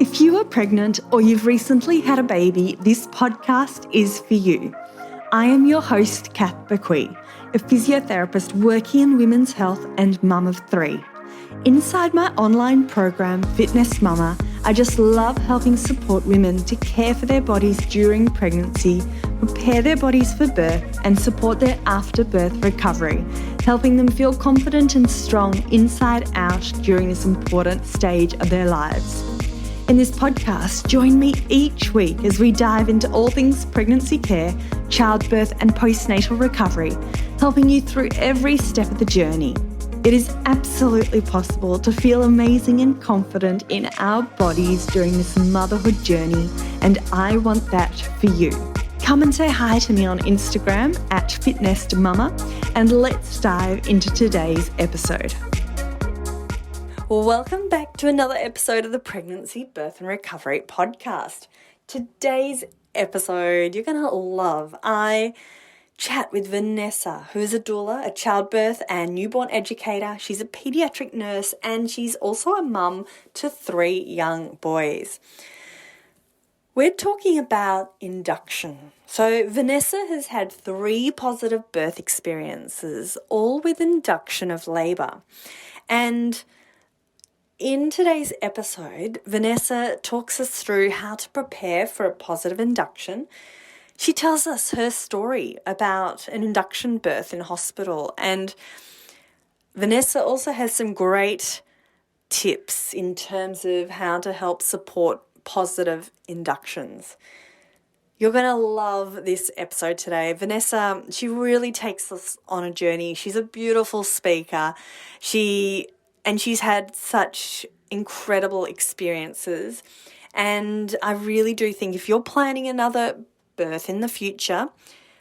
If you are pregnant or you've recently had a baby, this podcast is for you. I am your host, Kath Bequee, a physiotherapist working in women's health and mum of three. Inside my online program, Fitness Mama, I just love helping support women to care for their bodies during pregnancy, prepare their bodies for birth, and support their after-birth recovery, helping them feel confident and strong inside out during this important stage of their lives. In this podcast, join me each week as we dive into all things pregnancy care, childbirth and postnatal recovery, helping you through every step of the journey. It is absolutely possible to feel amazing and confident in our bodies during this motherhood journey, and I want that for you. Come and say hi to me on Instagram at @fitnessmama, and let's dive into today's episode. Welcome back to another episode of the Pregnancy, Birth and Recovery podcast. Today's episode you're going to love. I chat with Vanessa, who is a doula, a childbirth and newborn educator. She's a paediatric nurse and she's also a mum to 3 young boys. We're talking about induction. So Vanessa has had 3 positive birth experiences, all with induction of labour. And in today's episode, Vanessa talks us through how to prepare for a positive induction. She tells us her story about an induction birth in hospital, and Vanessa also has some great tips in terms of how to help support positive inductions. You're going to love this episode today. Vanessa, she really takes us on a journey. She's a beautiful speaker. She's had such incredible experiences. And I really do think if you're planning another birth in the future,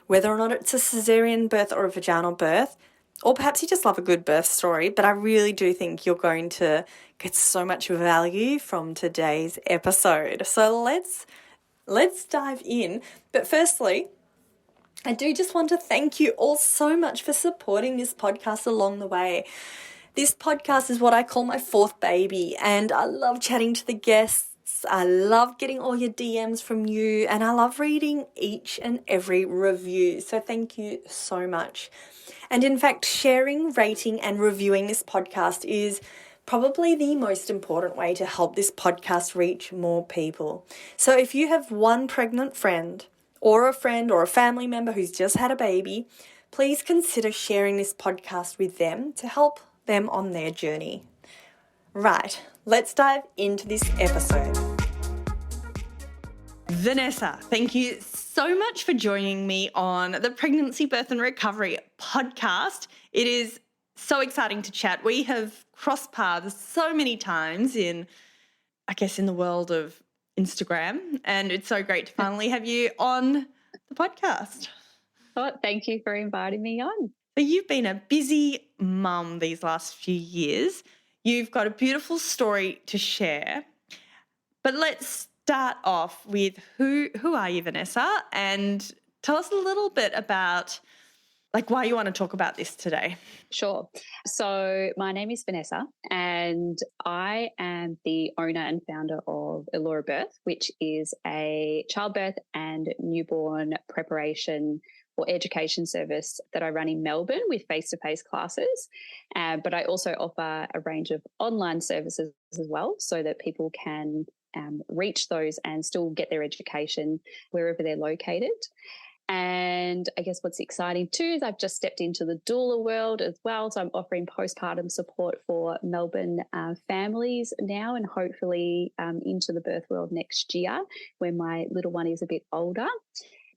whether or not it's a cesarean birth or a vaginal birth, or perhaps you just love a good birth story, but I really do think you're going to get so much value from today's episode. So let's dive in. But firstly, I do just want to thank you all so much for supporting this podcast along the way. This podcast is what I call my 4th baby, and I love chatting to the guests. I love getting all your DMs from you, and I love reading each and every review. So thank you so much. And in fact, sharing, rating, and reviewing this podcast is probably the most important way to help this podcast reach more people. So if you have one pregnant friend or a family member who's just had a baby, please consider sharing this podcast with them to help them on their journey. Right, let's dive into this episode. Vanessa, thank you so much for joining me on the Pregnancy, Birth and Recovery podcast. It is so exciting to chat. We have crossed paths so many times in the world of Instagram, and it's so great to finally have you on the podcast. Oh, thank you for inviting me on. So you've been a busy mum these last few years. You've got a beautiful story to share. But let's start off with who are you, Vanessa? And tell us a little bit about why you want to talk about this today. Sure. So my name is Vanessa and I am the owner and founder of Elora Birth, which is a childbirth and newborn preparation or education service that I run in Melbourne with face-to-face classes. But I also offer a range of online services as well so that people can reach those and still get their education wherever they're located. And I guess what's exciting too is I've just stepped into the doula world as well. So I'm offering postpartum support for Melbourne families now and hopefully into the birth world next year when my little one is a bit older.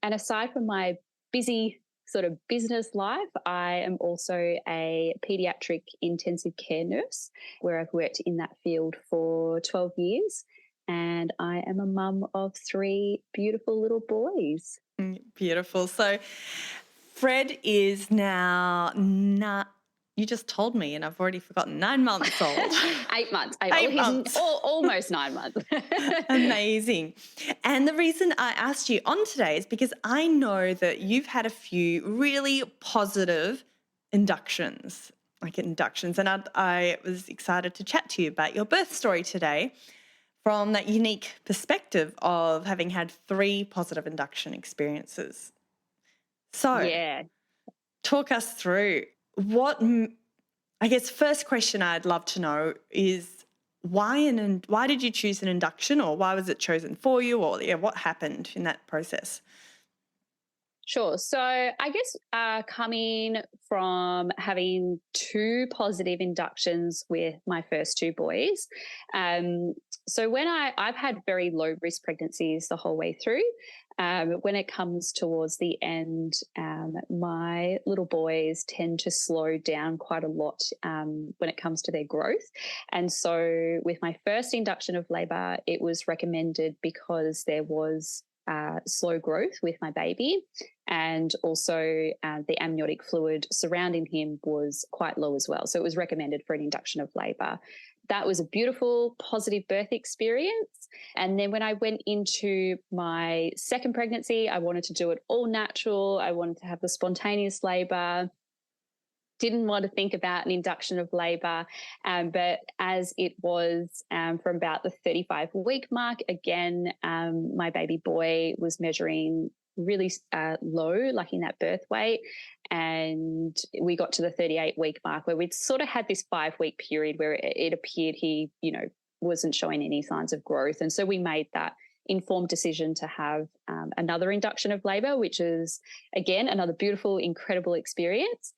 And aside from my busy sort of business life, I am also a paediatric intensive care nurse where I've worked in that field for 12 years. And I am a mum of 3 beautiful little boys. Beautiful. So Fred is now, you just told me and I've already forgotten, 9 months old. 8 months. 8 months. Almost 9 months. Amazing. And the reason I asked you on today is because I know that you've had a few really positive inductions. And I was excited to chat to you about your birth story today. from that unique perspective of having had 3 positive induction experiences. So, Yeah. talk us through I guess first question I'd love to know is why did you choose an induction, or why was it chosen for you, or what happened in that process? Sure. So I guess coming from having 2 positive inductions with my first 2 boys, so when I've had very low risk pregnancies the whole way through. When it comes towards the end, my little boys tend to slow down quite a lot when it comes to their growth. And so with my first induction of labour, it was recommended because there was slow growth with my baby, and also the amniotic fluid surrounding him was quite low as well. So it was recommended for an induction of labour. That was a beautiful, positive birth experience. And then when I went into my second pregnancy, I wanted to do it all natural. I wanted to have the spontaneous labour. Didn't want to think about an induction of labour, but as it was from about the 35-week mark, again, my baby boy was measuring really low, like in that birth weight, and we got to the 38-week mark where we'd sort of had this 5-week period where it appeared he, wasn't showing any signs of growth, and so we made that informed decision to have another induction of labour, which is, again, another beautiful, incredible experience.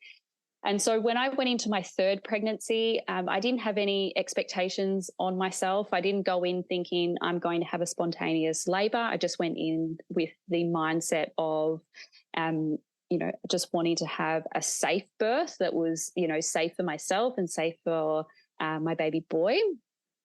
And so when I went into my third pregnancy, I didn't have any expectations on myself. I didn't go in thinking I'm going to have a spontaneous labour. I just went in with the mindset of, just wanting to have a safe birth that was, safe for myself and safe for my baby boy.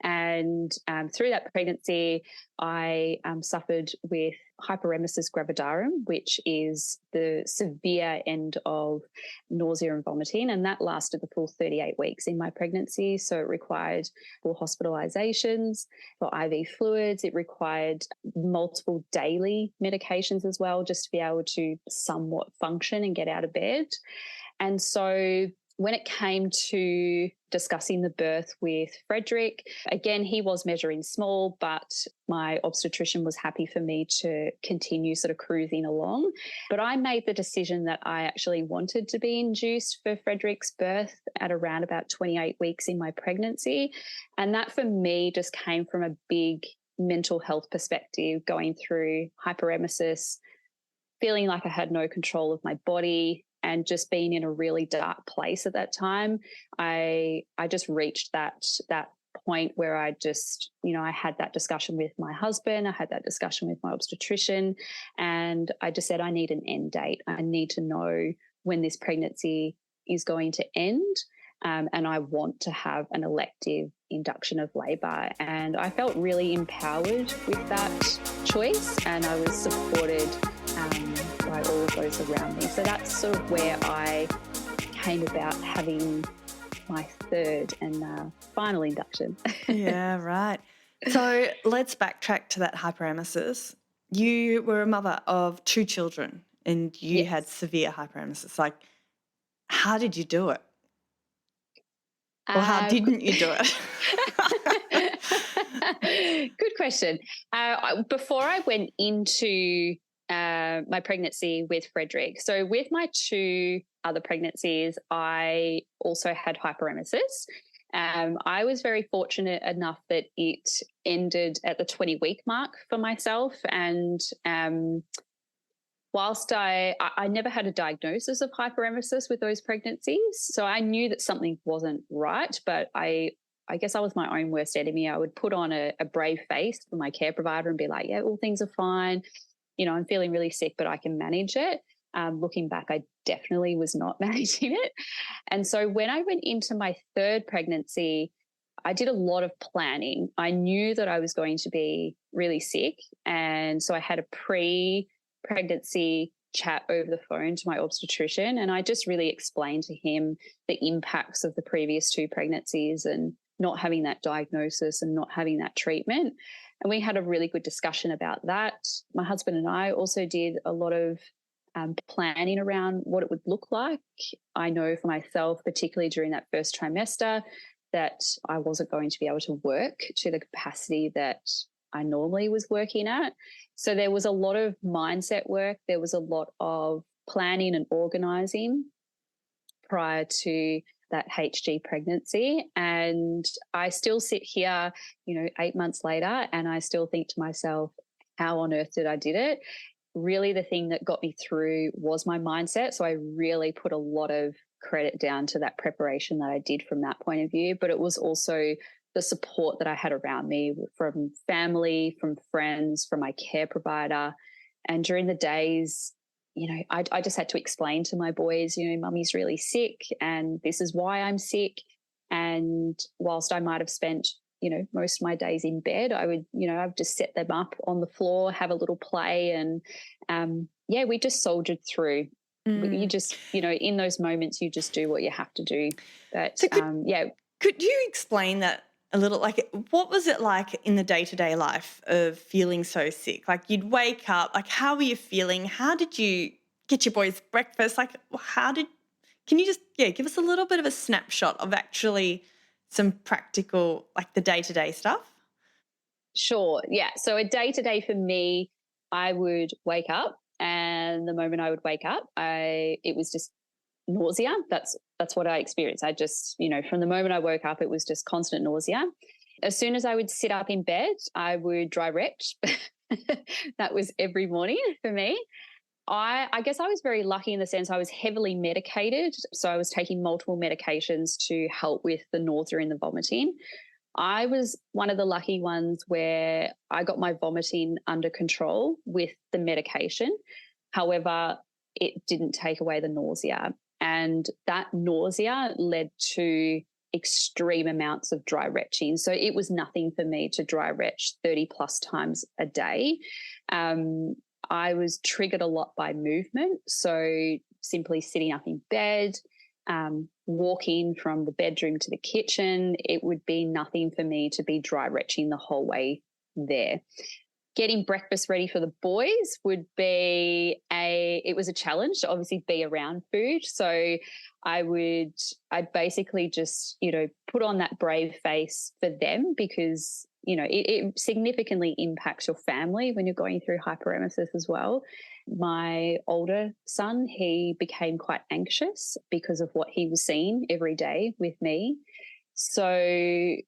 And through that pregnancy, I suffered with hyperemesis gravidarum, which is the severe end of nausea and vomiting. And that lasted the full 38 weeks in my pregnancy. So it required 4 hospitalizations for IV fluids. It required multiple daily medications as well, just to be able to somewhat function and get out of bed. And so when it came to discussing the birth with Frederick, again, he was measuring small, but my obstetrician was happy for me to continue sort of cruising along. But I made the decision that I actually wanted to be induced for Frederick's birth at around about 28 weeks in my pregnancy. And that for me just came from a big mental health perspective, going through hyperemesis, feeling like I had no control of my body, and just being in a really dark place at that time. I just reached that point where I just, I had that discussion with my husband, I had that discussion with my obstetrician, and I just said, I need an end date. I need to know when this pregnancy is going to end, and I want to have an elective induction of labour. And I felt really empowered with that choice, and I was supported by all of those around me. So that's sort of where I came about having my third and final induction. Yeah, right. So let's backtrack to that hyperemesis. You were a mother of 2 children and you had severe hyperemesis. Like, how did you do it? Or how didn't you do it? Good question. Before I went into my pregnancy with Frederick, so with my 2 other pregnancies, I also had hyperemesis. I was very fortunate enough that it ended at the 20-week mark for myself. And whilst I never had a diagnosis of hyperemesis with those pregnancies, so I knew that something wasn't right, but I guess I was my own worst enemy. I would put on a brave face for my care provider and be like, yeah, all things are fine. I'm feeling really sick, but I can manage it. Looking back, I definitely was not managing it. And so when I went into my third pregnancy, I did a lot of planning. I knew that I was going to be really sick. And so I had a pre-pregnancy chat over the phone to my obstetrician. And I just really explained to him the impacts of the previous 2 pregnancies and not having that diagnosis and not having that treatment. And we had a really good discussion about that. My husband and I also did a lot of planning around what it would look like. I know for myself, particularly during that first trimester, that I wasn't going to be able to work to the capacity that I normally was working at. So there was a lot of mindset work. There was a lot of planning and organising prior to that HG pregnancy. And I still sit here, 8 months later, and I still think to myself, how on earth did I did it? Really, the thing that got me through was my mindset. So I really put a lot of credit down to that preparation that I did from that point of view. But it was also the support that I had around me from family, from friends, from my care provider. And during the days, I just had to explain to my boys, mummy's really sick and this is why I'm sick. And whilst I might have spent, most of my days in bed, I would, I've just set them up on the floor, have a little play. And we just soldiered through. You just, in those moments, you just do what you have to do. But so could you explain that a little? Like, what was it like in the day-to-day life of feeling so sick? Like, you'd wake up, like, how were you feeling? How did you get your boys breakfast? Like, can you just, give us a little bit of a snapshot of actually some practical, like the day-to-day stuff? Sure. Yeah. So a day-to-day for me, I would wake up, and the moment I would wake up, it was just nausea. That's what I experienced. I just, from the moment I woke up, it was just constant nausea. As soon as I would sit up in bed, I would dry retch. That was every morning for me. I guess I was very lucky in the sense I was heavily medicated. So I was taking multiple medications to help with the nausea and the vomiting. I was one of the lucky ones where I got my vomiting under control with the medication. However, it didn't take away the nausea. And that nausea led to extreme amounts of dry retching. So it was nothing for me to dry retch 30 plus times a day. I was triggered a lot by movement. So simply sitting up in bed, walking from the bedroom to the kitchen, it would be nothing for me to be dry retching the whole way there. Getting breakfast ready for the boys would be it was a challenge to obviously be around food. So I'd basically just, put on that brave face for them because, it significantly impacts your family when you're going through hyperemesis as well. My older son, he became quite anxious because of what he was seeing every day with me. So I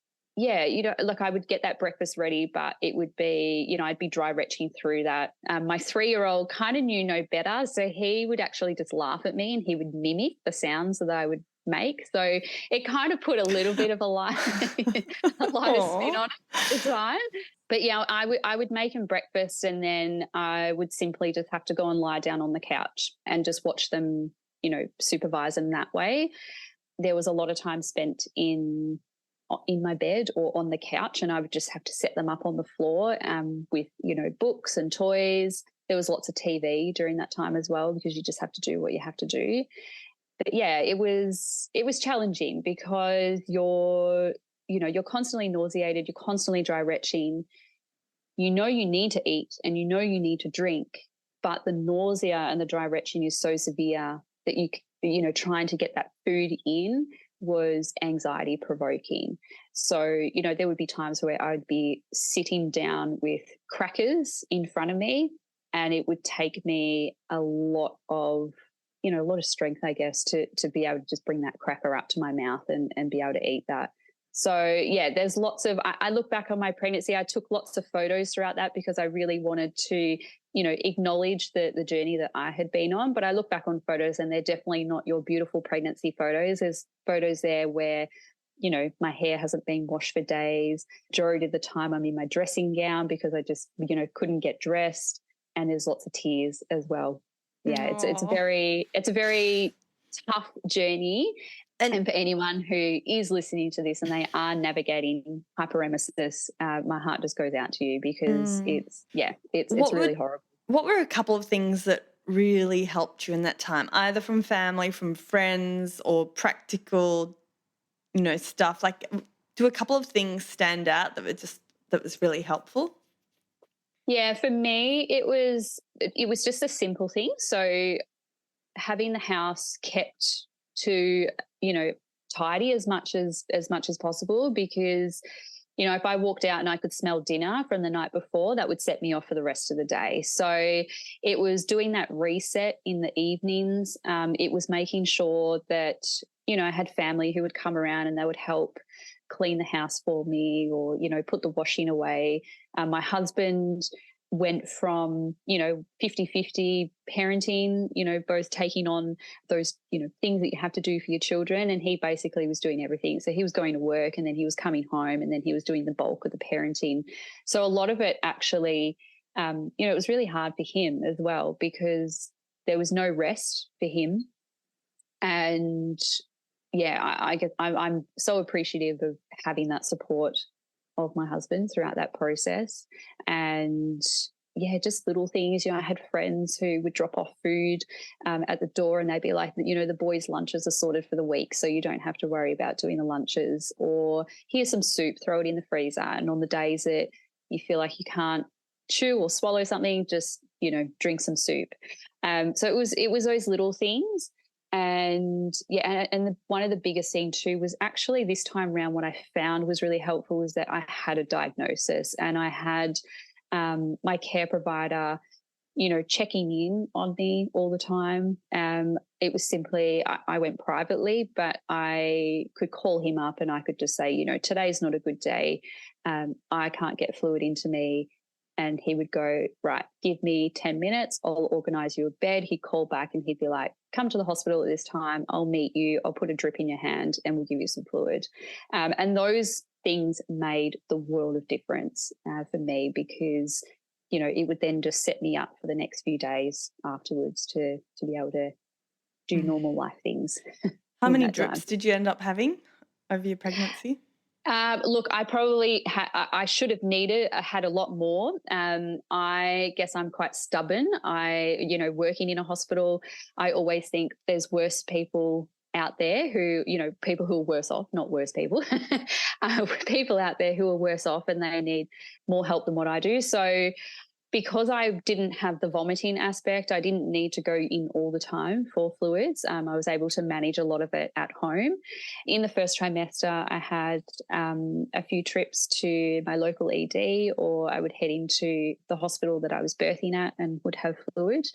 would get that breakfast ready, but it would be, I'd be dry retching through that. My 3-year-old kind of knew no better. So he would actually just laugh at me and he would mimic the sounds that I would make. So it kind of put a little bit of a lighter spin on it at the time. But yeah, I would make him breakfast and then I would simply just have to go and lie down on the couch and just watch them, supervise them that way. There was a lot of time spent in my bed or on the couch, and I would just have to set them up on the floor with, books and toys. There was lots of TV during that time as well because you just have to do what you have to do. But yeah, it was challenging because you're constantly nauseated, you're constantly dry retching. You need to eat and you need to drink, but the nausea and the dry retching is so severe that trying to get that food in was anxiety provoking. So, there would be times where I'd be sitting down with crackers in front of me and it would take me a lot of strength, I guess, to be able to just bring that cracker up to my mouth and be able to eat that. So, yeah, there's lots of, I look back on my pregnancy, I took lots of photos throughout that because I really wanted to, acknowledge the journey that I had been on. But I look back on photos and they're definitely not your beautiful pregnancy photos. There's photos there where, my hair hasn't been washed for days. Majority of the time I'm in my dressing gown because I just, couldn't get dressed. And there's lots of tears as well. Yeah, it's a very tough journey. And for anyone who is listening to this and they are navigating hyperemesis, my heart just goes out to you because it's really horrible. What were a couple of things that really helped you in that time, either from family, from friends, or practical, stuff? Like, do a couple of things stand out that was really helpful? Yeah, for me, it was just a simple thing. So having the house kept to tidy as much as possible, because if I walked out and I could smell dinner from the night before, that would set me off for the rest of the day. So it was doing that reset in the evenings. It was making sure that, I had family who would come around and they would help clean the house for me, or, put the washing away. My husband went from, 50-50 parenting, both taking on those, things that you have to do for your children. And he basically was doing everything. So he was going to work, and then he was coming home, and then he was doing the bulk of the parenting. So a lot of it actually, it was really hard for him as well, because there was no rest for him. And I guess I'm so appreciative of having that support of my husband throughout that process. And just little things. I had friends who would drop off food at the door, and they'd be like, the boys' lunches are sorted for the week, so you don't have to worry about doing the lunches. Or here's some soup, throw it in the freezer. And on the days that you feel like you can't chew or swallow something, just drink some soup. So it was those little things. And one of the biggest things too was actually this time around, what I found was really helpful was that I had a diagnosis, and I had my care provider, checking in on me all the time. It was simply, I went privately, but I could call him up and I could just say, today's not a good day. I can't get fluid into me. And he would go, right, give me 10 minutes. I'll organise you a bed. He'd call back and he'd be like, come to the hospital at this time. I'll meet you. I'll put a drip in your hand and we'll give you some fluid. And those things made the world of difference for me, because, it would then just set me up for the next few days afterwards to be able to do normal life things. How many drips did you end up having over your pregnancy? Look, I probably I should have had a lot more. I guess I'm quite stubborn. Working in a hospital, I always think there's worse people out there who, people who are worse off, not worse people, people out there who are worse off and they need more help than what I do. So because I didn't have the vomiting aspect, I didn't need to go in all the time for fluids. I was able to manage a lot of it at home. In the first trimester, I had a few trips to my local ED, or I would head into the hospital that I was birthing at and would have fluid.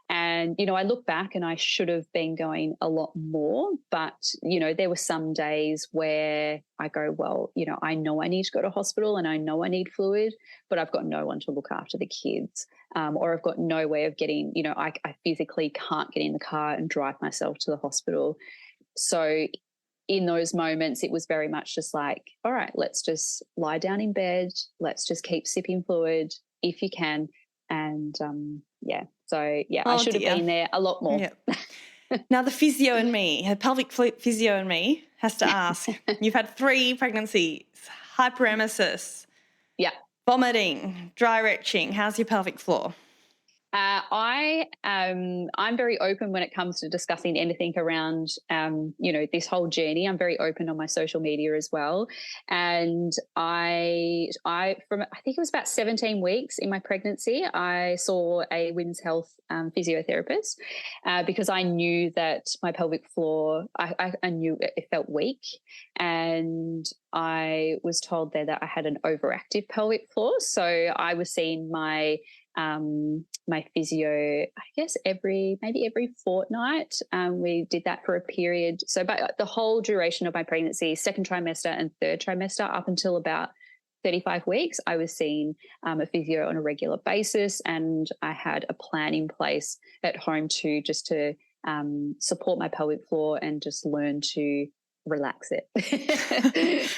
And, I look back and I should have been going a lot more, but, there were some days where I go, well, I know I need to go to hospital and I know I need fluid, but I've got no one to look after the kids, or I've got no way of getting, I physically can't get in the car and drive myself to the hospital. So in those moments, it was very much just like, all right, let's just lie down in bed. Let's just keep sipping fluid if you can. And, I should have been there a lot more. Yeah. Now the physio in me, the pelvic physio in me has to ask, you've had 3 pregnancies, hyperemesis, vomiting, dry retching. How's your pelvic floor? I'm very open when it comes to discussing anything around, this whole journey. I'm very open on my social media as well. And I think it was about 17 weeks in my pregnancy, I saw a women's health physiotherapist because I knew that my pelvic floor, I knew it felt weak. And I was told there that I had an overactive pelvic floor. So I was seeing my physio, I guess every fortnight. We did that for a period. So but the whole duration of my pregnancy, second trimester and third trimester, up until about 35 weeks, I was seeing a physio on a regular basis, and I had a plan in place at home to support my pelvic floor and just learn to relax it.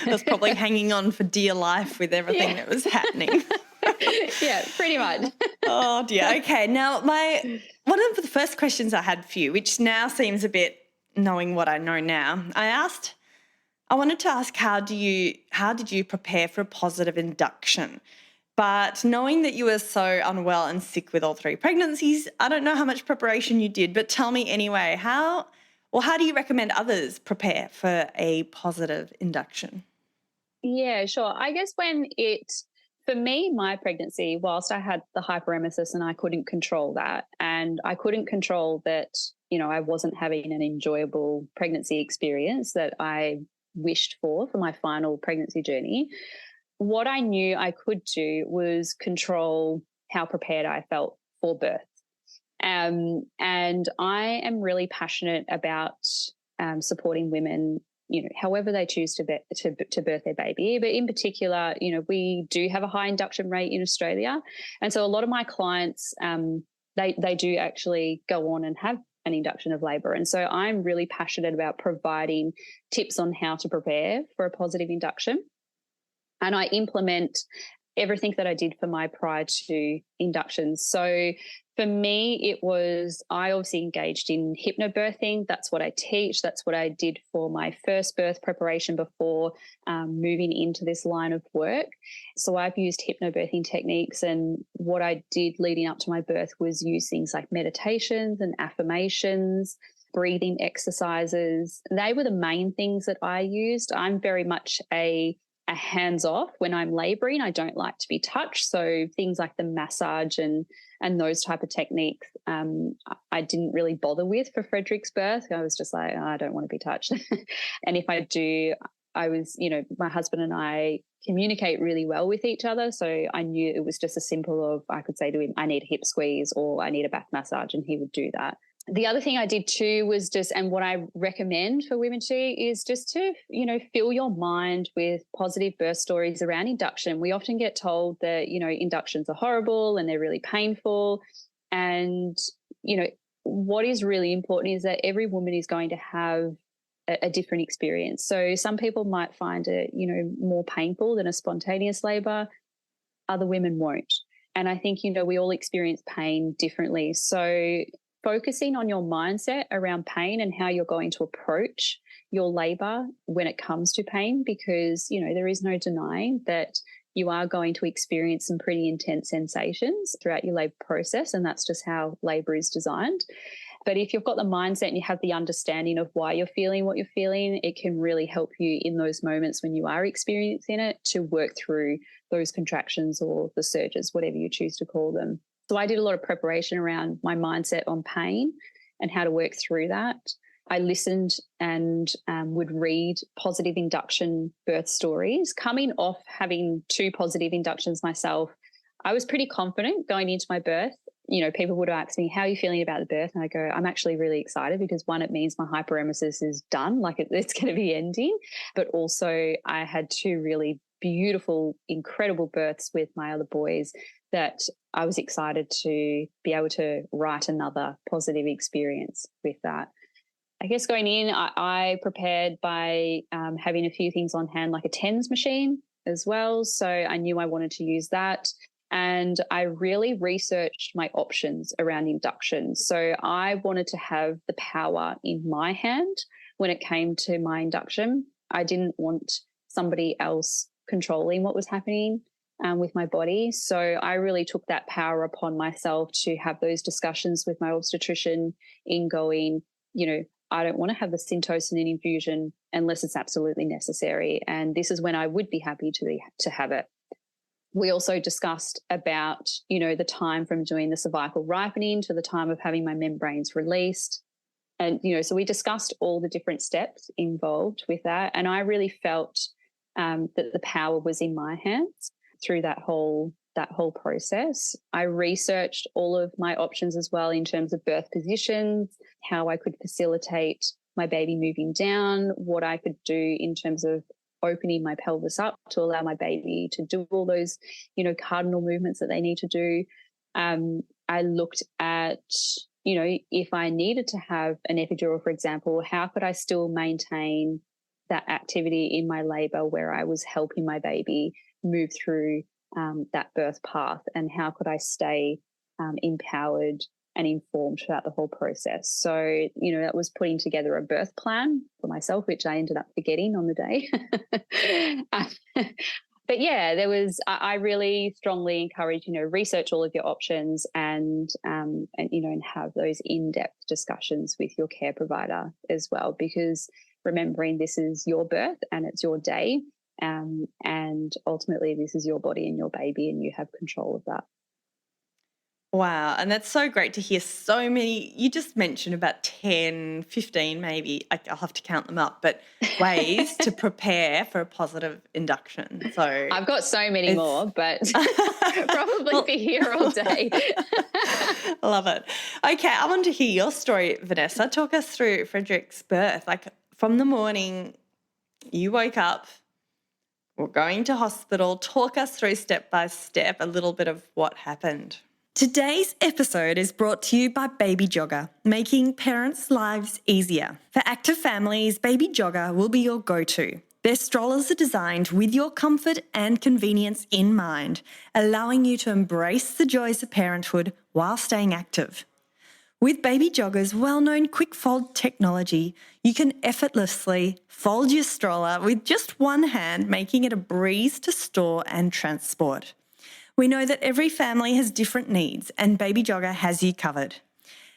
That's probably hanging on for dear life with everything that was happening. Yeah, pretty much. Oh dear. Okay. Now one of the first questions I had for you, which now seems a bit knowing what I know now, I wanted to ask how did you prepare for a positive induction? But knowing that you were so unwell and sick with all 3 pregnancies, I don't know how much preparation you did, but tell me anyway, how do you recommend others prepare for a positive induction? Yeah, sure. I guess for me, my pregnancy, whilst I had the hyperemesis and I couldn't control that, and I couldn't control that I wasn't having an enjoyable pregnancy experience that I wished for my final pregnancy journey, what I knew I could do was control how prepared I felt for birth. And I am really passionate about supporting women, however they choose to birth their baby. But in particular, we do have a high induction rate in Australia. And so a lot of my clients, they do actually go on and have an induction of labour. And so I'm really passionate about providing tips on how to prepare for a positive induction. And I implement everything that I did for my prior to inductions. So for me, I obviously engaged in hypnobirthing. That's what I teach. That's what I did for my first birth preparation before moving into this line of work. So I've used hypnobirthing techniques, and what I did leading up to my birth was use things like meditations and affirmations, breathing exercises. They were the main things that I used. I'm very much a hands-off when I'm labouring. I don't like to be touched. So things like the massage and those type of techniques, I didn't really bother with for Frederick's birth. I was just like, oh, I don't want to be touched. And if I do, my husband and I communicate really well with each other. So I knew it was just as simple of, I could say to him, I need a hip squeeze or I need a back massage, and he would do that. The other thing I did too was and what I recommend for women too, is just to, fill your mind with positive birth stories around induction. We often get told that, inductions are horrible and they're really painful. And, what is really important is that every woman is going to have a different experience. So some people might find it, more painful than a spontaneous labour. Other women won't. And I think, we all experience pain differently. So focusing on your mindset around pain and how you're going to approach your labour when it comes to pain, because, there is no denying that you are going to experience some pretty intense sensations throughout your labour process, and that's just how labour is designed. But if you've got the mindset and you have the understanding of why you're feeling what you're feeling, it can really help you in those moments when you are experiencing it to work through those contractions or the surges, whatever you choose to call them. So I did a lot of preparation around my mindset on pain and how to work through that. I listened and would read positive induction birth stories. Coming off having 2 positive inductions myself, I was pretty confident going into my birth. People would ask me, how are you feeling about the birth? And I go, I'm actually really excited because, one, it means my hyperemesis is done, like it's going to be ending. But also I had 2 really beautiful, incredible births with my other boys that I was excited to be able to write another positive experience with that. I guess going in, I prepared by having a few things on hand, like a TENS machine as well. So I knew I wanted to use that. And I really researched my options around induction. So I wanted to have the power in my hand when it came to my induction. I didn't want somebody else controlling what was happening with my body. So I really took that power upon myself to have those discussions with my obstetrician in going, I don't want to have the Syntocin infusion unless it's absolutely necessary. And this is when I would be happy to have it. We also discussed about, the time from doing the cervical ripening to the time of having my membranes released. And, so we discussed all the different steps involved with that. And I really felt that the power was in my hands through that whole process. I researched all of my options as well in terms of birth positions, how I could facilitate my baby moving down, what I could do in terms of opening my pelvis up to allow my baby to do all those, cardinal movements that they need to do. I looked at, if I needed to have an epidural, for example, how could I still maintain that activity in my labour where I was helping my baby move through that birth path, and how could I stay empowered and informed throughout the whole process. So, that was putting together a birth plan for myself, which I ended up forgetting on the day. But yeah, I really strongly encourage, research all of your options and have those in-depth discussions with your care provider as well, because remembering this is your birth and it's your day. And ultimately this is your body and your baby, and you have control of that. Wow, and that's so great to hear so many. You just mentioned about 10, 15 maybe, I'll have to count them up, but ways to prepare for a positive induction. So I've got so many it's more, but probably be here all day. Love it. Okay, I want to hear your story, Vanessa. Talk us through Frederick's birth. Like from the morning you woke up, we're going to hospital. Talk us through step by step a little bit of what happened. Today's episode is brought to you by Baby Jogger, making parents' lives easier. For active families, Baby Jogger will be your go-to. Their strollers are designed with your comfort and convenience in mind, allowing you to embrace the joys of parenthood while staying active. With Baby Jogger's well-known quick fold technology, you can effortlessly fold your stroller with just one hand, making it a breeze to store and transport. We know that every family has different needs, and Baby Jogger has you covered.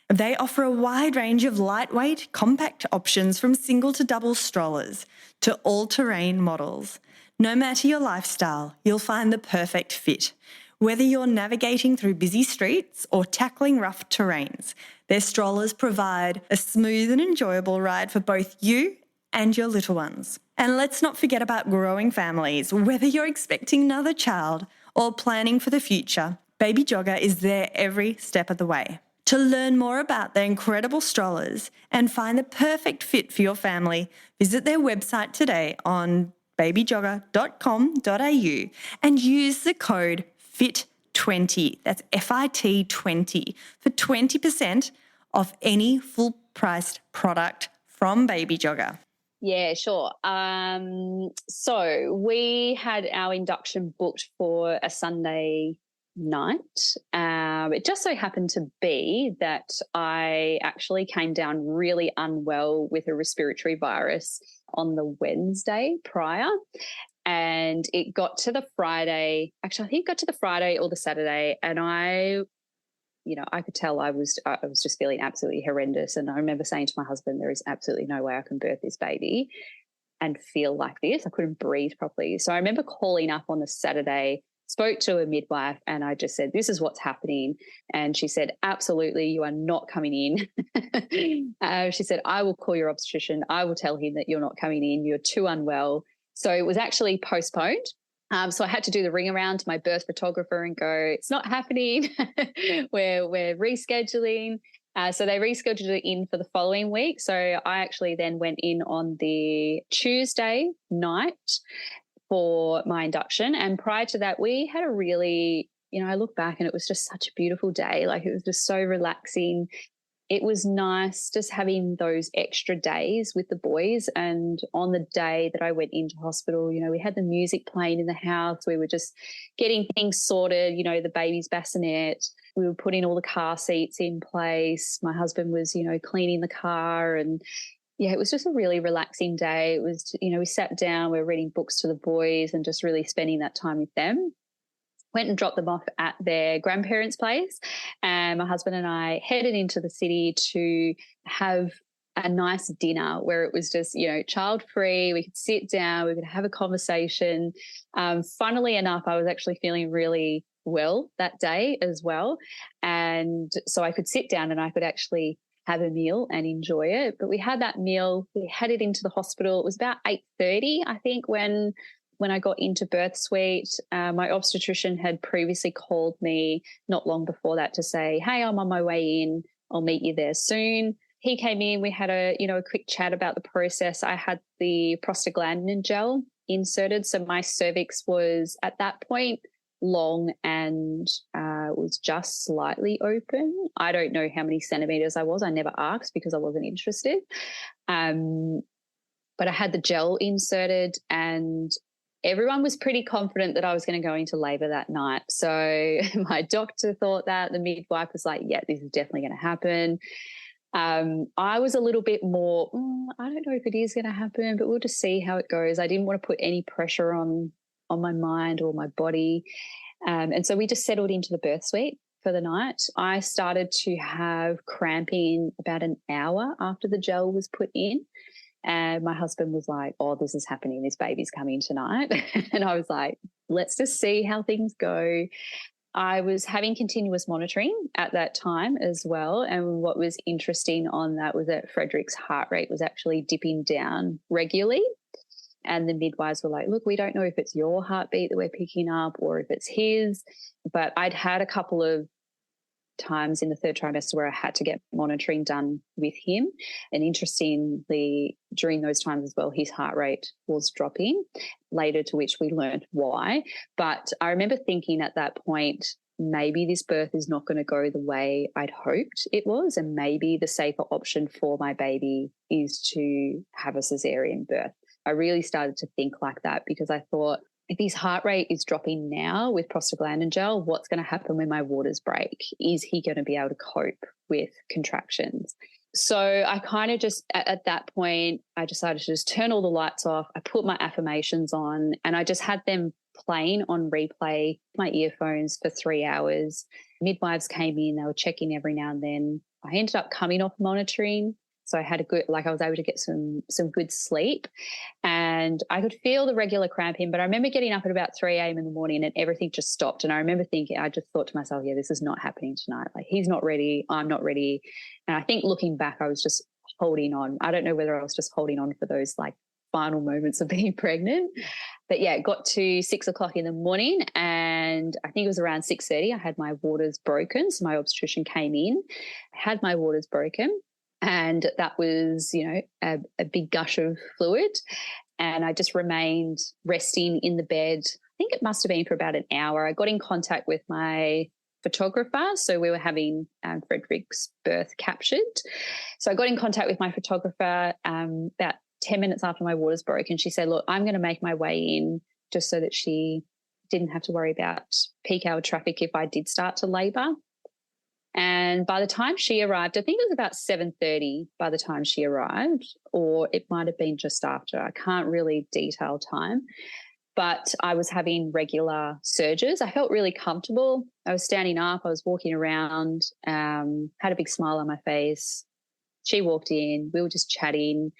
They offer a wide range of lightweight, compact options from single to double strollers to all-terrain models. No matter your lifestyle, you'll find the perfect fit. Whether you're navigating through busy streets or tackling rough terrains, their strollers provide a smooth and enjoyable ride for both you and your little ones. And let's not forget about growing families. Whether you're expecting another child or planning for the future, Baby Jogger is there every step of the way. To learn more about their incredible strollers and find the perfect fit for your family, visit their website today on babyjogger.com.au and use the code FIT20, that's FIT20, for 20% off any full-priced product from Baby Jogger. Yeah, sure. So we had our induction booked for a Sunday night. It just so happened to be that I actually came down really unwell with a respiratory virus on the Wednesday prior. And it got to the Friday, actually, I think it got to the Friday or the Saturday, and I could tell I was just feeling absolutely horrendous. And I remember saying to my husband, there is absolutely no way I can birth this baby and feel like this. I couldn't breathe properly. So I remember calling up on the Saturday, spoke to a midwife, and I just said, this is what's happening. And she said, absolutely, you are not coming in. She said, I will call your obstetrician. I will tell him that you're not coming in. You're too unwell. So it was actually postponed. So I had to do the ring around to my birth photographer and go, it's not happening. we're rescheduling. So they rescheduled it in for the following week. So I actually then went in on the Tuesday night for my induction. And prior to that, we had a really, I look back and it was just such a beautiful day. Like it was just so relaxing. It was nice just having those extra days with the boys. And on the day that I went into hospital, we had the music playing in the house. We were just getting things sorted, the baby's bassinet. We were putting all the car seats in place. My husband was, cleaning the car. And yeah, it was just a really relaxing day. It was, we sat down, we were reading books to the boys and just really spending that time with them. Went and dropped them off at their grandparents' place, and my husband and I headed into the city to have a nice dinner where it was just, child-free. We could sit down, we could have a conversation. Funnily enough, I was actually feeling really well that day as well, and so I could sit down and I could actually have a meal and enjoy it. But we had that meal, we headed into the hospital. It was about 8:30, I think, when I got into birth suite. My obstetrician had previously called me not long before that to say, hey, I'm on my way in. I'll meet you there soon. He came in. We had a quick chat about the process. I had the prostaglandin gel inserted. So my cervix was at that point long and was just slightly open. I don't know how many centimeters I was. I never asked because I wasn't interested. But I had the gel inserted and everyone was pretty confident that I was going to go into labour that night. So my doctor thought that. The midwife was like, yeah, this is definitely going to happen. I was a little bit more, I don't know if it is going to happen, but we'll just see how it goes. I didn't want to put any pressure on my mind or my body. And so we just settled into the birth suite for the night. I started to have cramping about an hour after the gel was put in. And my husband was like, oh, this is happening. This baby's coming tonight. And I was like, let's just see how things go. I was having continuous monitoring at that time as well. And what was interesting on that was that Frederick's heart rate was actually dipping down regularly. And the midwives were like, look, we don't know if it's your heartbeat that we're picking up or if it's his. But I'd had a couple of times in the third trimester where I had to get monitoring done with him. And interestingly, during those times as well, his heart rate was dropping, later to which we learned why. But I remember thinking at that point, maybe this birth is not going to go the way I'd hoped it was, and maybe the safer option for my baby is to have a cesarean birth. I really started to think like that because I thought, if his heart rate is dropping now with prostaglandin gel, what's going to happen when my waters break? Is he going to be able to cope with contractions? So I kind of just, at that point, I decided to just turn all the lights off. I put my affirmations on and I just had them playing on replay, my earphones for 3 hours. Midwives came in, they were checking every now and then. I ended up coming off monitoring. So I had I was able to get some good sleep and I could feel the regular cramping, but I remember getting up at about 3 a.m. in the morning and everything just stopped. And I remember I just thought to myself, yeah, this is not happening tonight. Like, he's not ready. I'm not ready. And I think looking back, I was just holding on. I don't know whether I was just holding on for those like final moments of being pregnant. But yeah, it got to 6 o'clock in the morning and I think it was around 6:30. I had my waters broken. So my obstetrician came in, had my waters broken. And that was, a big gush of fluid. And I just remained resting in the bed. I think it must have been for about an hour. I got in contact with my photographer. So we were having Frederick's birth captured. So I got in contact with my photographer about 10 minutes after my waters broke. And she said, look, I'm going to make my way in just so that she didn't have to worry about peak hour traffic if I did start to labour. And by the time she arrived, I think it was about 7:30 by the time she arrived, or it might have been just after. I can't really detail time. But I was having regular surges. I felt really comfortable. I was standing up. I was walking around, had a big smile on my face. She walked in. We were just chatting.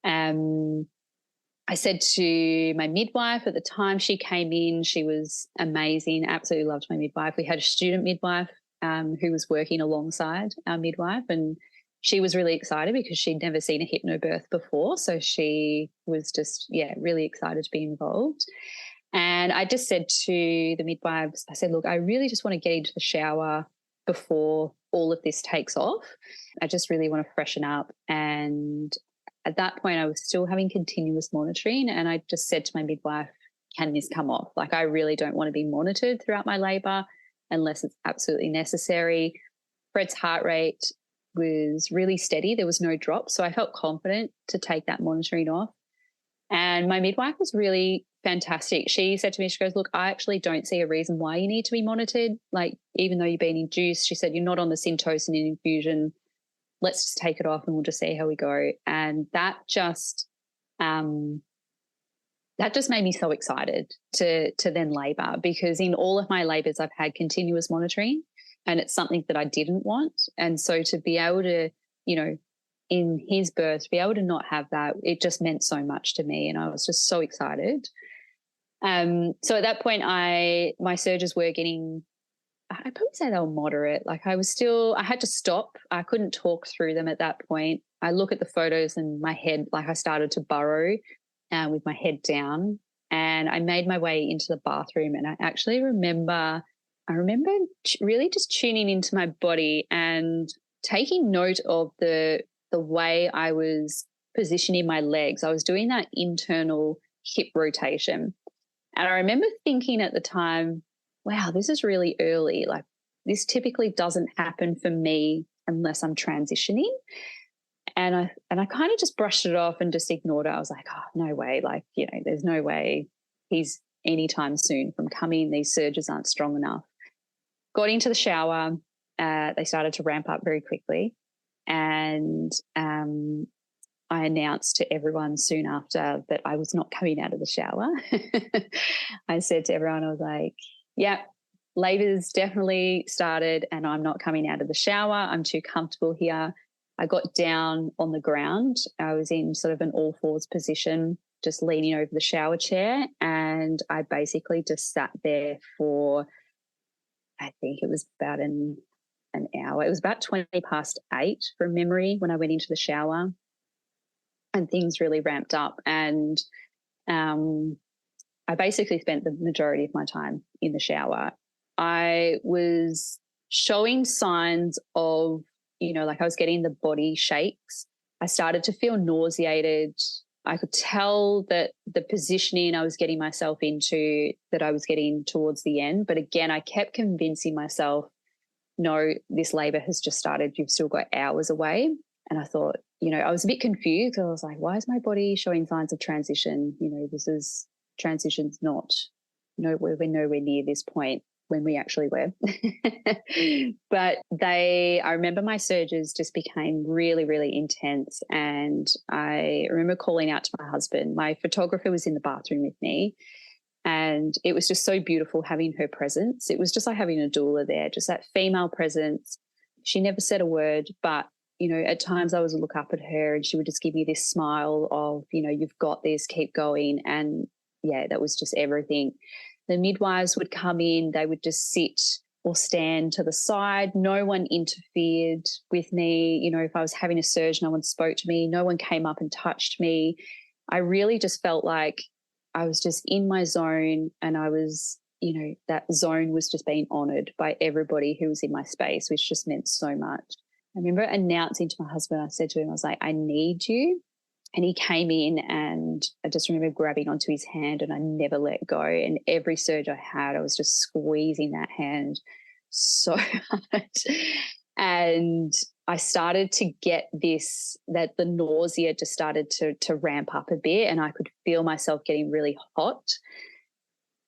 I said to my midwife at the time she came in, she was amazing, absolutely loved my midwife. We had a student midwife who was working alongside our midwife, and she was really excited because she'd never seen a hypnobirth before. So she was just, really excited to be involved. And I just said to the midwives, I said, look, I really just want to get into the shower before all of this takes off. I just really want to freshen up. And at that point, I was still having continuous monitoring. And I just said to my midwife, can this come off? Like, I really don't want to be monitored throughout my labour unless it's absolutely necessary. Fred's heart rate was really steady. There was no drop. So I felt confident to take that monitoring off. And my midwife was really fantastic. She said to me, she goes, look, I actually don't see a reason why you need to be monitored. Like, even though you've been induced, she said, you're not on the Syntocin infusion. Let's just take it off and we'll just see how we go. And that just made me so excited to then labour, because in all of my labours I've had continuous monitoring and it's something that I didn't want. And so to be able to, in his birth, to be able to not have that, it just meant so much to me and I was just so excited. So at that point my surges were getting, I'd probably say they were moderate. Like, I had to stop. I couldn't talk through them at that point. I look at the photos and my head, like, I started to burrow with my head down, and I made my way into the bathroom. And I actually remember really just tuning into my body and taking note of the way I was positioning my legs. I was doing that internal hip rotation. And I remember thinking at the time, wow, this is really early. Like, this typically doesn't happen for me unless I'm transitioning. And I kind of just brushed it off and just ignored it. I was like, oh, no way. Like, there's no way he's anytime soon from coming. These surges aren't strong enough. Got into the shower. They started to ramp up very quickly. And I announced to everyone soon after that I was not coming out of the shower. I said to everyone, I was like, yeah, labour's definitely started and I'm not coming out of the shower. I'm too comfortable here. I got down on the ground. I was in sort of an all fours position, just leaning over the shower chair, and I basically just sat there for I think it was about an hour. It was about 8:20 from memory when I went into the shower, and things really ramped up. And I basically spent the majority of my time in the shower. I was showing signs of, like I was getting the body shakes. I started to feel nauseated. I could tell that the positioning I was getting myself into, that I was getting towards the end. But again, I kept convincing myself, no, this labour has just started. You've still got hours away. And I thought, I was a bit confused. I was like, why is my body showing signs of transition? Transition's not, we're nowhere near this point when we actually were. But I remember my surges just became really, really intense. And I remember calling out to my husband. My photographer was in the bathroom with me, and it was just so beautiful having her presence. It was just like having a doula there, just that female presence. She never said a word, but at times I would look up at her and she would just give me this smile of, you've got this, keep going. And yeah, that was just everything. The midwives would come in, they would just sit or stand to the side. No one interfered with me. If I was having a surge, no one spoke to me. No one came up and touched me. I really just felt like I was just in my zone, and I was, that zone was just being honoured by everybody who was in my space, which just meant so much. I remember announcing to my husband, I said to him, I was like, I need you. And he came in, and I just remember grabbing onto his hand, and I never let go. And every surge I had, I was just squeezing that hand so hard. And I started to get that the nausea just started to ramp up a bit, and I could feel myself getting really hot.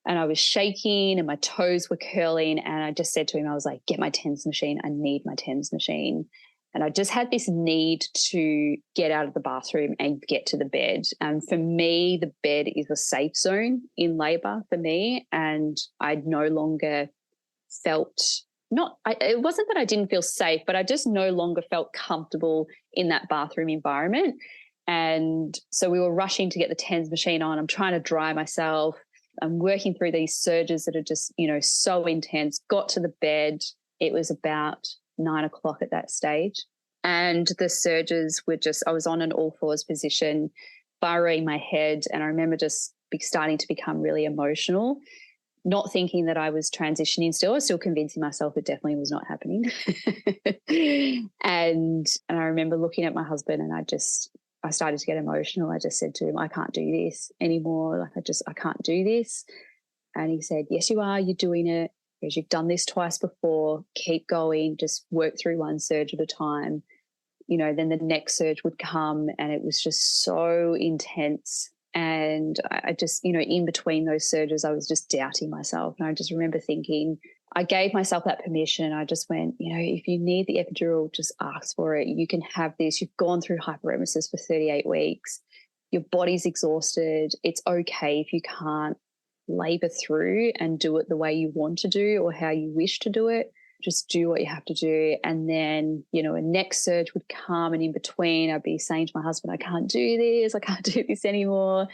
And I was shaking and my toes were curling. And I just said to him, I was like, get my TENS machine. I need my TENS machine. And I just had this need to get out of the bathroom and get to the bed. And for me, the bed is a safe zone in labour for me. And I no longer felt it wasn't that I didn't feel safe, but I just no longer felt comfortable in that bathroom environment. And so we were rushing to get the TENS machine on. I'm trying to dry myself. I'm working through these surges that are just, so intense. Got to the bed. It was about 9:00 at that stage. And the surges were I was on an all fours position, burrowing my head. And I remember just starting to become really emotional, not thinking that I was transitioning still. I was still convincing myself it definitely was not happening. And I remember looking at my husband, and I started to get emotional. I just said to him, I can't do this anymore. Like I can't do this. And he said, yes, you are. You're doing it. Because you've done this twice before. Keep going. Just work through one surge at a time. Then the next surge would come, and it was just so intense. And I just, in between those surges, I was just doubting myself. And I just remember thinking, I gave myself that permission. I just went, if you need the epidural, just ask for it. You can have this. You've gone through hyperemesis for 38 weeks. Your body's exhausted. It's okay if you can't labour through and do it the way you want to do or how you wish to do it. Just do what you have to do. And then, a next surge would come, and in between I'd be saying to my husband, I can't do this. I can't do this anymore.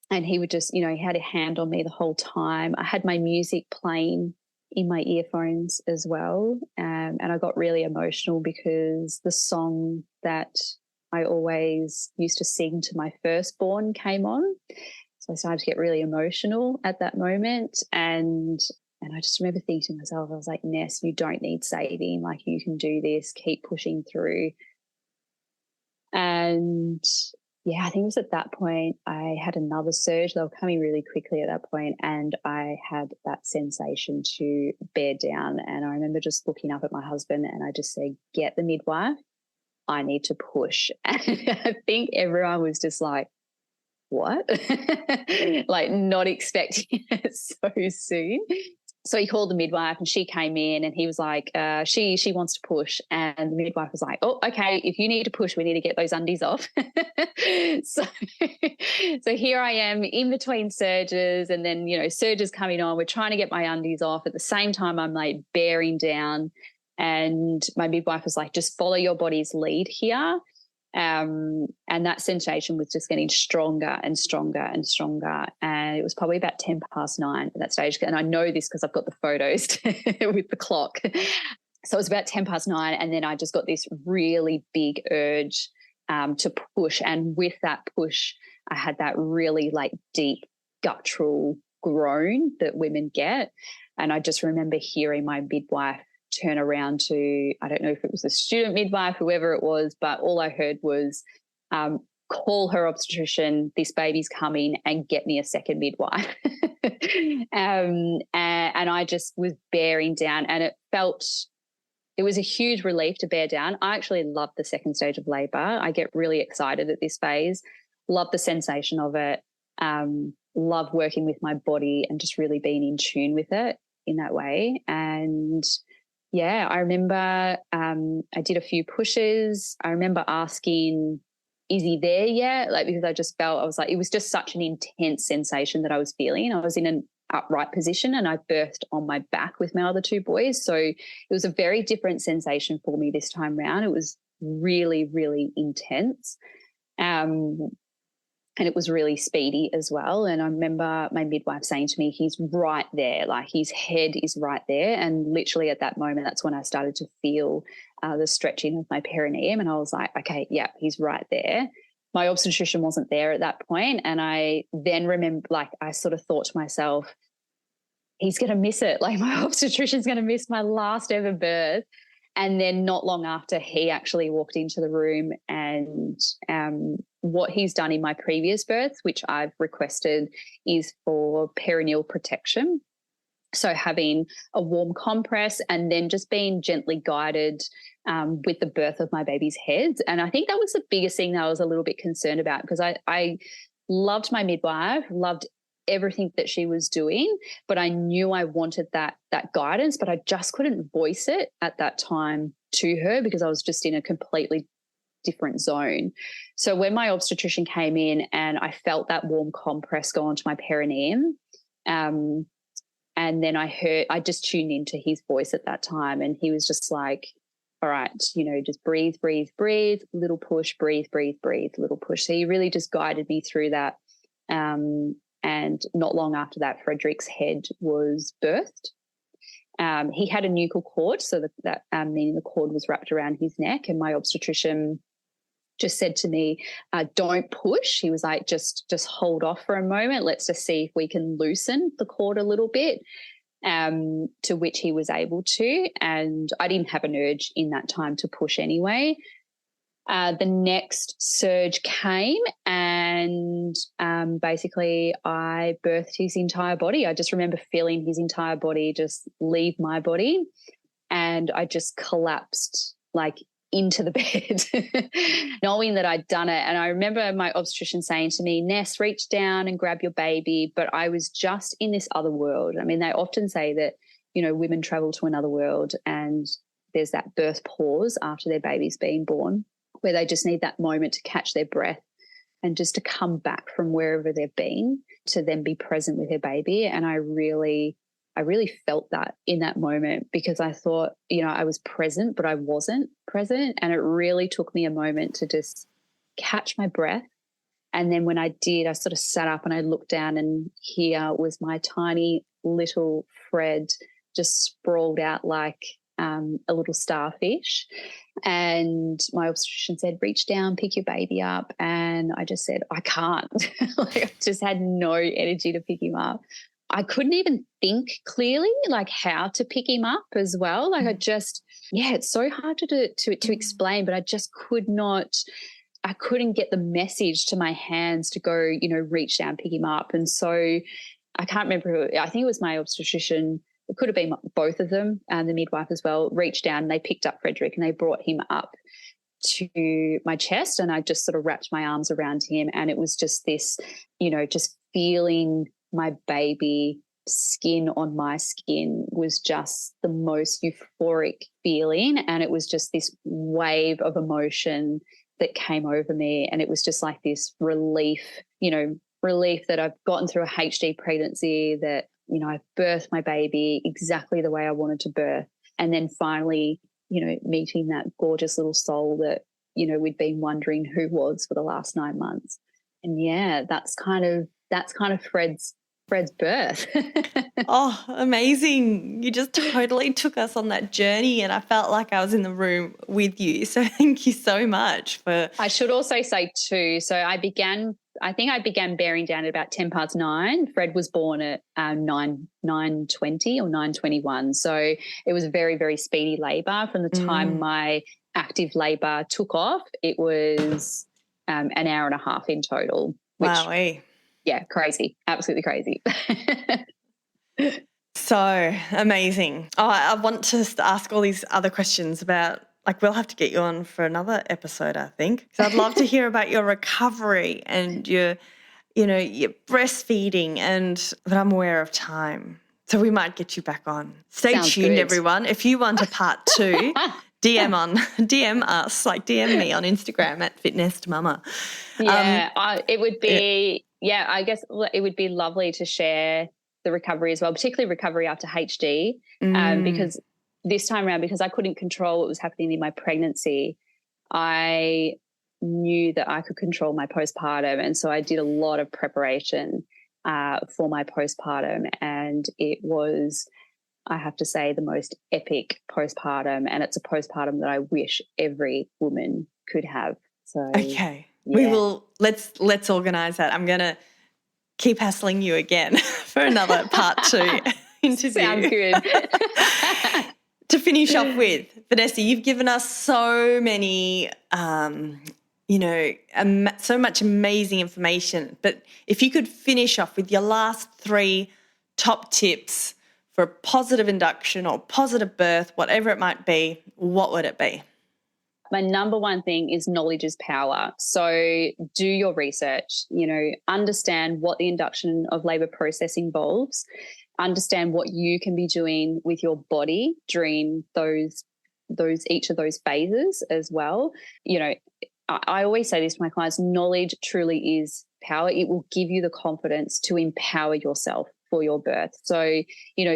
And he would just, he had a hand on me the whole time. I had my music playing in my earphones as well. And I got really emotional because the song that I always used to sing to my firstborn came on. So I started to get really emotional at that moment. And I just remember thinking to myself, I was like, Ness, you don't need saving. Like, you can do this. Keep pushing through. And yeah, I think it was at that point I had another surge. They were coming really quickly at that point, and I had that sensation to bear down. And I remember just looking up at my husband, and I just said, get the midwife. I need to push. And I think everyone was just like, what? Like, not expecting it so soon. So he called the midwife, and she came in, and he was like, she wants to push. And the midwife was like, oh, okay, if you need to push, we need to get those undies off. So here I am in between surges, and then, surges coming on. We're trying to get my undies off. At the same time, I'm like bearing down. And my midwife was like, just follow your body's lead here. And that sensation was just getting stronger and stronger and stronger. And it was probably about 9:10 at that stage. And I know this because I've got the photos with the clock. So it was about 9:10. And then I just got this really big urge to push. And with that push, I had that really like deep guttural groan that women get. And I just remember hearing my midwife turn around to, I don't know if it was a student midwife, whoever it was, but all I heard was call her obstetrician, this baby's coming, and get me a second midwife. And I just was bearing down, and it was a huge relief to bear down. I actually love the second stage of labour. I get really excited at this phase, love the sensation of it, love working with my body and just really being in tune with it in that way. And yeah, I remember I did a few pushes. I remember asking, is he there yet? Like, because I just felt, I was like, it was just such an intense sensation that I was feeling. I was in an upright position and I birthed on my back with my other two boys. So it was a very different sensation for me this time round. It was really, really intense. And it was really speedy as well. And I remember my midwife saying to me, he's right there, like his head is right there. And literally at that moment, that's when I started to feel the stretching of my perineum. And I was like, okay, yeah, he's right there. My obstetrician wasn't there at that point. And I then remember, like, I sort of thought to myself, he's going to miss it. Like, my obstetrician's going to miss my last ever birth. And then not long after, he actually walked into the room, and what he's done in my previous births, which I've requested, is for perineal protection. So having a warm compress and then just being gently guided with the birth of my baby's heads. And I think that was the biggest thing that I was a little bit concerned about, because I loved my midwife, loved everything that she was doing, but I knew I wanted that guidance, but I just couldn't voice it at that time to her because I was just in a completely different zone. So when my obstetrician came in and I felt that warm compress go onto my perineum, and then I just tuned into his voice at that time, and he was just like, all right, just breathe, breathe, breathe, little push, breathe, breathe, breathe, little push. So he really just guided me through that. And not long after that, Frederick's head was birthed. He had a nuchal cord, so that meaning the cord was wrapped around his neck, and my obstetrician just said to me, don't push. He was like, just hold off for a moment. Let's just see if we can loosen the cord a little bit, to which he was able to. And I didn't have an urge in that time to push anyway. The next surge came, and basically I birthed his entire body. I just remember feeling his entire body just leave my body, and I just collapsed like into the bed, knowing that I'd done it. And I remember my obstetrician saying to me, Ness, reach down and grab your baby. But I was just in this other world. I mean, they often say that, women travel to another world, and there's that birth pause after their baby's been born, where they just need that moment to catch their breath and just to come back from wherever they've been to then be present with their baby. And I really felt that in that moment, because I thought, I was present, but I wasn't present. And it really took me a moment to just catch my breath. And then when I did, I sort of sat up and I looked down, and here was my tiny little Fred just sprawled out like a little starfish. And my obstetrician said, reach down, pick your baby up. And I just said, I can't. Like, I just had no energy to pick him up. I couldn't even think clearly, like, how to pick him up as well. Like, it's so hard to explain, but I just I couldn't get the message to my hands to go, reach down, pick him up. And so I can't remember I think it was my obstetrician, it could have been both of them, and the midwife as well, reached down and they picked up Frederick and they brought him up to my chest, and I just sort of wrapped my arms around him, and it was just this, just feeling my baby skin on my skin was just the most euphoric feeling. And it was just this wave of emotion that came over me, and it was just like this relief that I've gotten through a HD pregnancy, that I've birthed my baby exactly the way I wanted to birth. And then finally, meeting that gorgeous little soul that we'd been wondering who was for the last 9 months. And yeah, that's kind of Fred's birth. Oh, amazing. You just totally took us on that journey, and I felt like I was in the room with you. So thank you so much for... I should also say too, so I think I began bearing down at about 9:10. Fred was born at 9:20 or 9:21. So it was a very, very speedy labour. From the time my active labour took off, it was an hour and a half in total. Wow. Yeah, crazy. Absolutely crazy. So amazing. Oh, I want to ask all these other questions about, like, we'll have to get you on for another episode, I think. So I'd love to hear about your recovery and your breastfeeding, but I'm aware of time. So we might get you back on. Stay tuned, everyone. If you want a part 2, DM us, like DM me on Instagram at FitNestMama. Yeah, it would be, I guess it would be lovely to share the recovery as well, particularly recovery after HD, because this time around, because I couldn't control what was happening in my pregnancy, I knew that I could control my postpartum. And so I did a lot of preparation for my postpartum, and it was, I have to say, the most epic postpartum, and it's a postpartum that I wish every woman could have. So okay, we will. Let's organise that. I'm gonna keep hassling you again for another part 2 interview. Sounds good. To finish off with, Vanessa, you've given us so many, so much amazing information. But if you could finish off with your last 3 top tips for a positive induction or positive birth, whatever it might be, what would it be? My number one thing is knowledge is power. So do your research, understand what the induction of labour process involves, understand what you can be doing with your body during each of those phases as well. I always say this to my clients, knowledge truly is power. It will give you the confidence to empower yourself for your birth. So,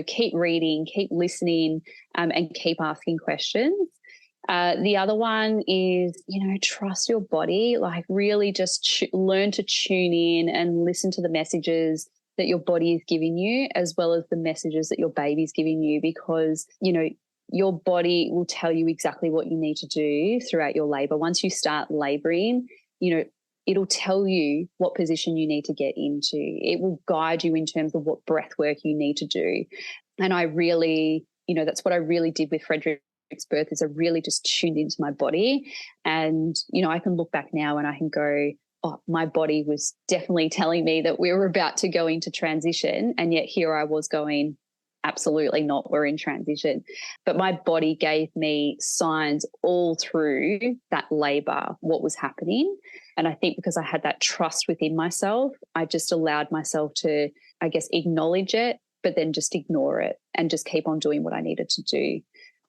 keep reading, keep listening, and keep asking questions. The other one is, trust your body, like really just learn to tune in and listen to the messages that your body is giving you, as well as the messages that your baby's giving you, because, your body will tell you exactly what you need to do throughout your labor. Once you start laboring, it'll tell you what position you need to get into. It will guide you in terms of what breath work you need to do. And I really, that's what I really did with Frederick's birth, is I really just tuned into my body. And, I can look back now and I can go, oh, my body was definitely telling me that we were about to go into transition. And yet here I was going, absolutely not, we're in transition. But my body gave me signs all through that labour, what was happening. And I think because I had that trust within myself, I just allowed myself to, I guess, acknowledge it, but then just ignore it and just keep on doing what I needed to do.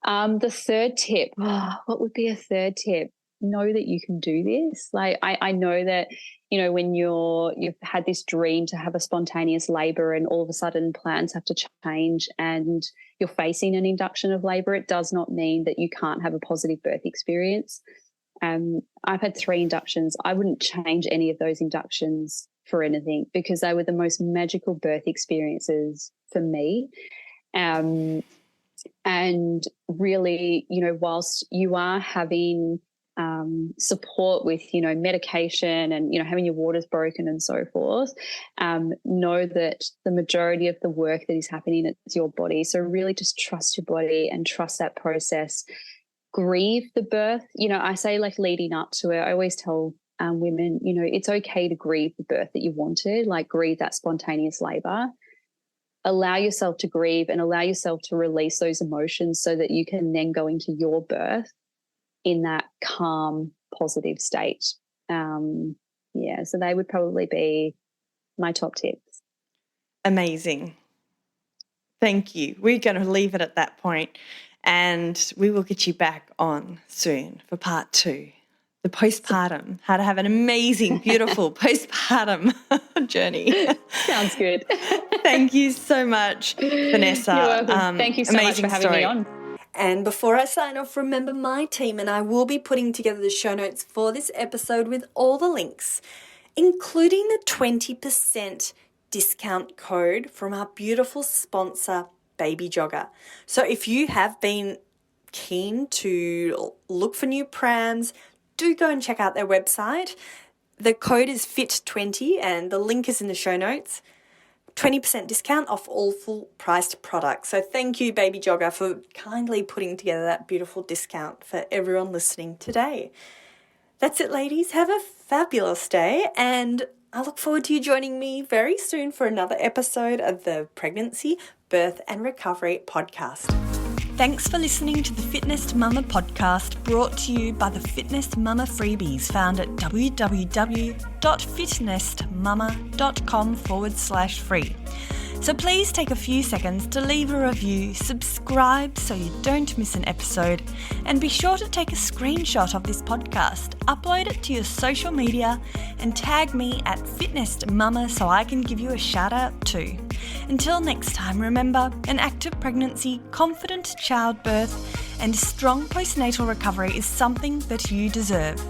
The third tip, what would be a third tip? Know that you can do this. Like I know that, when you've had this dream to have a spontaneous labour and all of a sudden plans have to change and you're facing an induction of labour, it does not mean that you can't have a positive birth experience. I've had 3 inductions. I wouldn't change any of those inductions for anything, because they were the most magical birth experiences for me. And really, whilst you are having support with, medication and, having your waters broken and so forth, know that the majority of the work that is happening is your body. So really just trust your body and trust that process. Grieve the birth. I say, like, leading up to it, I always tell women, it's okay to grieve the birth that you wanted, like grieve that spontaneous labour. Allow yourself to grieve and allow yourself to release those emotions so that you can then go into your birth in that calm, positive state. So they would probably be my top tips. Amazing. Thank you. We're going to leave it at that point, and we will get you back on soon for part 2, the postpartum, how to have an amazing, beautiful postpartum journey. Sounds good. Thank you so much, Vanessa. You're welcome. Thank you so much for having me on. And before I sign off, remember my team and I will be putting together the show notes for this episode with all the links, including the 20% discount code from our beautiful sponsor, Baby Jogger. So if you have been keen to look for new prams, do go and check out their website. The code is FIT20 and the link is in the show notes. 20% discount off all full-priced products. So thank you, Baby Jogger, for kindly putting together that beautiful discount for everyone listening today. That's it, ladies. Have a fabulous day, and I look forward to you joining me very soon for another episode of the Pregnancy, Birth and Recovery podcast. Thanks for listening to the Fitness Mama podcast, brought to you by the Fitness Mama freebies found at www.fitnessmama.com/free. So please take a few seconds to leave a review, subscribe so you don't miss an episode, and be sure to take a screenshot of this podcast, upload it to your social media, and tag me at Fitness Mama so I can give you a shout out too. Until next time, remember, an active pregnancy, confident childbirth, and strong postnatal recovery is something that you deserve.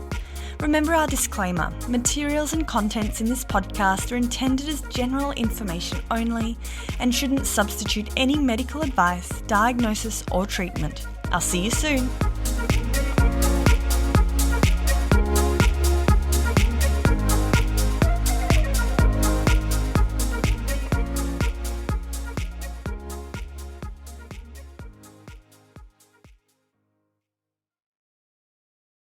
Remember our disclaimer, materials and contents in this podcast are intended as general information only and shouldn't substitute any medical advice, diagnosis or treatment. I'll see you soon.